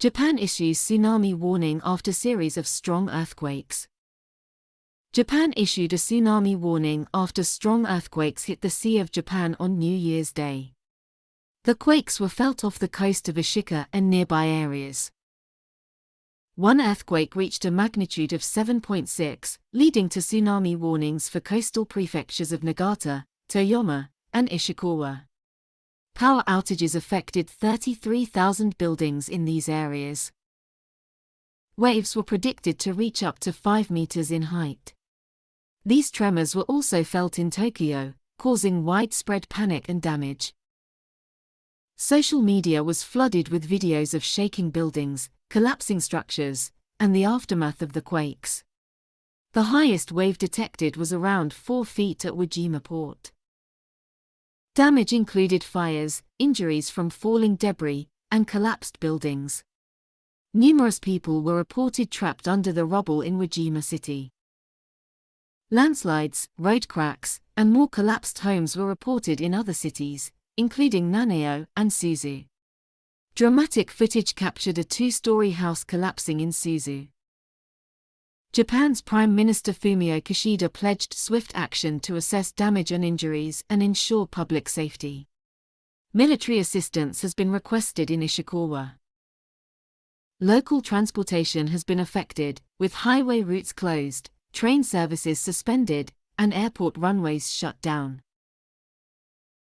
Japan issues tsunami warning after series of strong earthquakes. Japan issued a tsunami warning after strong earthquakes hit the Sea of Japan on New Year's Day. The quakes were felt off the coast of Ishikawa and nearby areas. One earthquake reached a magnitude of 7.6, leading to tsunami warnings for coastal prefectures of Niigata, Toyama, and Ishikawa. Power outages affected 33,000 buildings in these areas. Waves were predicted to reach up to 5 meters in height. These tremors were also felt in Tokyo, causing widespread panic and damage. Social media was flooded with videos of shaking buildings, collapsing structures, and the aftermath of the quakes. The highest wave detected was around 4 feet at Wajima Port. Damage included fires, injuries from falling debris, and collapsed buildings. Numerous people were reported trapped under the rubble in Wajima City. Landslides, road cracks, and more collapsed homes were reported in other cities, including Nanao and Suzu. Dramatic footage captured a 2-story house collapsing in Suzu. Japan's Prime Minister Fumio Kishida pledged swift action to assess damage and injuries and ensure public safety. Military assistance has been requested in Ishikawa. Local transportation has been affected, with highway routes closed, train services suspended, and airport runways shut down.